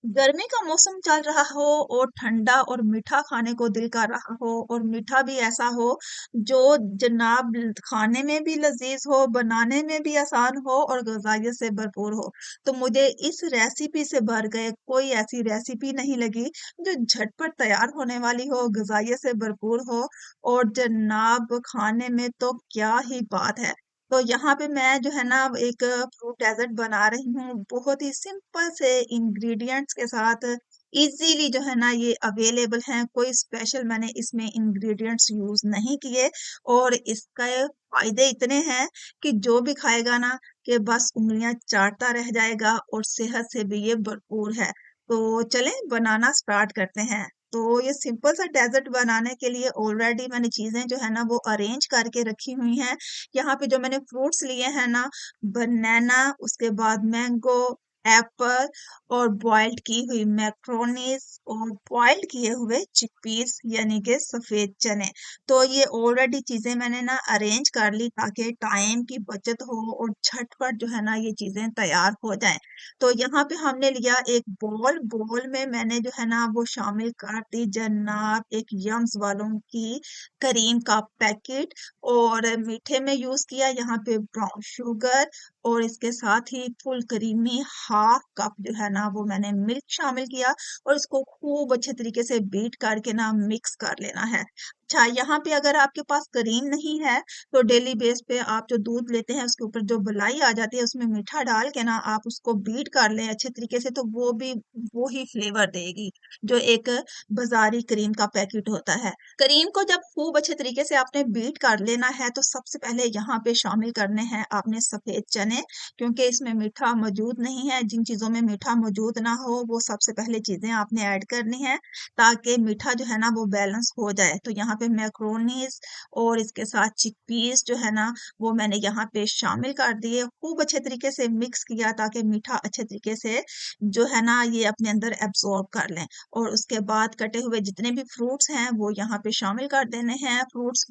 गर्मी का मौसम चल रहा हो और ठंडा और मीठा खाने को दिल कर रहा हो और मीठा भी ऐसा हो जो जनाब खाने में भी लजीज हो, बनाने में भी आसान हो और गजाइयत से भरपूर हो। तो मुझे इस रेसिपी से भर गए कोई ऐसी रेसिपी नहीं लगी जो झटपट तैयार होने वाली हो, गजाइयत से भरपूर हो और जनाब खाने में तो क्या ही बात है। तो यहाँ पे मैं जो है ना एक फ्रूट डेजर्ट बना रही हूँ बहुत ही सिंपल से इंग्रेडिएंट्स के साथ। इजीली जो है ना ये अवेलेबल हैं, कोई स्पेशल मैंने इसमें इंग्रेडिएंट्स यूज नहीं किए और इसका फायदे इतने हैं कि जो भी खाएगा ना कि बस उंगलियां चाटता रह जाएगा और सेहत से भी ये भरपूर है। तो चलें बनाना स्टार्ट करते हैं। तो ये सिंपल सा डेजर्ट बनाने के लिए ऑलरेडी मैंने चीजें जो है ना वो अरेंज करके रखी हुई हैं। यहाँ पे जो मैंने फ्रूट्स लिए हैं ना, बनाना, उसके बाद मैंगो, एप्पल और बॉइल्ड की हुई मैक्रोनीज और बॉइल्ड किए हुए चिकपीस यानी कि सफेद चने। तो ये ऑलरेडी चीजें मैंने ना अरेंज कर ली ताकि टाइम की बचत हो और झटपट जो है ना ये चीजें तैयार हो जाएं। तो यहाँ पे हमने लिया एक बोल, बोल में मैंने जो है ना वो शामिल कर दी जनाब एक यम्स वालों की करीम का पैकेट और मीठे में यूज किया यहाँ पे ब्राउन शुगर और इसके साथ ही फुल क्रीमी हाफ कप जो है ना वो मैंने मिल्क शामिल किया और इसको खूब अच्छे तरीके से बीट करके ना मिक्स कर लेना है। अच्छा, यहाँ पे अगर आपके पास क्रीम नहीं है तो डेली बेस पे आप जो दूध लेते हैं उसके ऊपर जो मलाई आ जाती है उसमें मीठा डाल के ना आप उसको बीट कर लें अच्छे तरीके से, तो वो भी वो ही फ्लेवर देगी जो एक बाजारी क्रीम का पैकेट होता है। क्रीम को जब खूब अच्छे तरीके से आपने बीट कर लेना है तो सबसे पहले यहाँ पे शामिल करने हैं आपने सफेद चने, क्योंकि इसमें मीठा मौजूद नहीं है। जिन चीजों में मीठा मौजूद ना हो वो सबसे पहले चीजें आपने ऐड करनी है ताकि मीठा जो है ना वो बैलेंस हो जाए। तो यहाँ पे मैक्रोनीज और इसके साथ चिकपीस जो है ना वो मैंने यहाँ पे शामिल कर दिए, खूब अच्छे तरीके से मिक्स किया ताकि मीठा अच्छे तरीके से जो है ना ये अपने अंदर एब्जॉर्ब कर लें। और उसके बाद कटे हुए जितने भी फ्रूट्स हैं वो यहाँ पे शामिल कर देने हैं। फ्रूट्स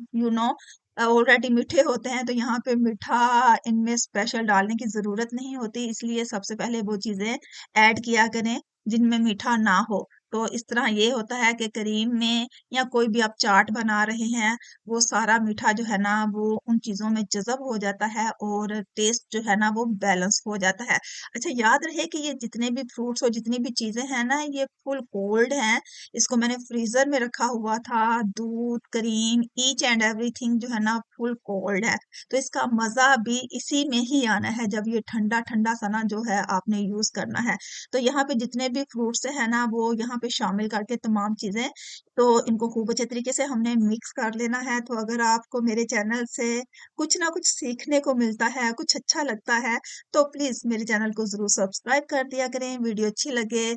ऑलरेडी मीठे होते हैं तो यहाँ पे मीठा इनमें स्पेशल डालने की जरूरत नहीं होती, इसलिए सबसे पहले वो चीजें ऐड किया करें जिनमें मीठा ना हो। तो इस तरह ये होता है कि करीम में या कोई भी आप चाट बना रहे हैं वो सारा मीठा जो है ना वो उन चीजों में जज़ब हो जाता है और टेस्ट जो है ना वो बैलेंस हो जाता है। अच्छा, याद रहे कि ये जितने भी फ्रूट्स और जितनी भी चीजें हैं ना ये फुल कोल्ड हैं। इसको मैंने फ्रीजर में रखा हुआ था। दूध, क्रीम, ईच एंड एवरीथिंग जो है ना फुल कोल्ड है। तो इसका मजा भी इसी में ही आना है जब ये ठंडा ठंडा सा ना जो है आपने यूज करना है। तो यहाँ पे जितने भी फ्रूट्स है ना वो यहाँ पे शामिल करके तमाम चीजें, तो इनको खूब अच्छे तरीके से हमने मिक्स कर लेना है। तो अगर आपको मेरे चैनल से कुछ ना कुछ सीखने को मिलता है, कुछ अच्छा लगता है, तो प्लीज मेरे चैनल को जरूर सब्सक्राइब कर दिया करें। वीडियो अच्छी लगे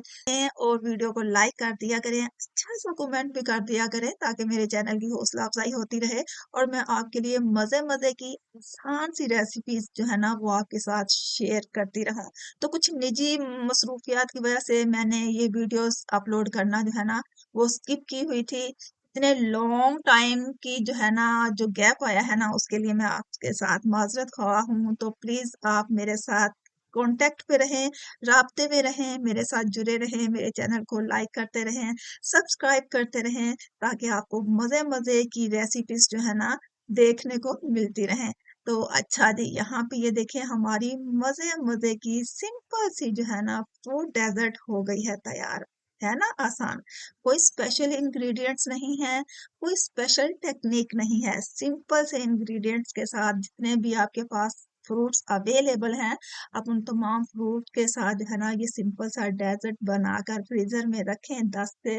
और वीडियो को लाइक कर दिया करें, अच्छा सा कमेंट भी कर दिया करें ताकि मेरे चैनल की हौसला अफजाई होती रहे और मैं आपके लिए मजे मजे की आसान सी रेसिपीज जो है ना वो आपके साथ शेयर करती रहूं। तो कुछ निजी मसरूफियात की वजह से मैंने ये वीडियोस अपलोड करना जो है ना वो स्किप की हुई थी। इतने लॉन्ग टाइम की जो है ना जो गैप आया है ना उसके लिए मैं आपके साथ माजरत ख्वाह हूँ। तो प्लीज आप मेरे साथ कांटेक्ट पे रहें, राब्ते में रहें, मेरे साथ जुड़े रहें, मेरे चैनल को लाइक करते रहें, सब्सक्राइब करते रहें ताकि आपको मजे मजे की रेसिपीज जो है ना देखने को मिलती रहें। तो अच्छा जी, यहाँ पे ये देखिए हमारी मजे मजे की सिंपल सी जो है ना फ्रूट डेजर्ट हो गई है तैयार। है ना आसान, कोई स्पेशल इंग्रेडिएंट्स नहीं है, कोई स्पेशल टेक्निक नहीं है, सिंपल से इंग्रेडिएंट्स के साथ जितने भी आपके पास फ्रूट्स अवेलेबल हैं आप उन तमाम फ्रूट के साथ जो है ना ये सिंपल सा डेजर्ट बनाकर फ्रीजर में रखें 10 से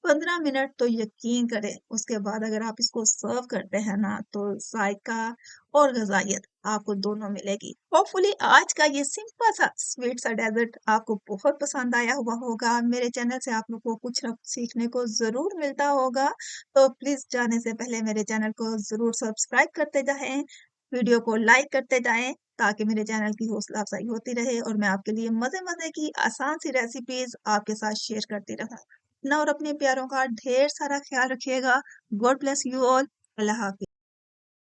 15 मिनट। तो यकीन करें उसके बाद अगर आप इसको सर्व करते हैं ना तो जायका और गजाइयत आपको दोनों मिलेगी। होपफुली आज का ये सिंपल सा स्वीट सा डेजर्ट आपको बहुत पसंद आया हुआ होगा। मेरे चैनल से आप लोग को कुछ ना कुछ सीखने को जरूर मिलता होगा। तो प्लीज जाने से पहले मेरे चैनल को जरूर सब्सक्राइब करते जाएं, वीडियो को लाइक करते जाएं ताकि मेरे चैनल की हौसला अफजाई होती रहे और मैं आपके लिए मजे मजे की आसान सी रेसिपीज आपके साथ शेयर करती रहूं। अपना और अपने प्यारों का ढेर सारा ख्याल रखिएगा। God bless you all. Allah Hafiz.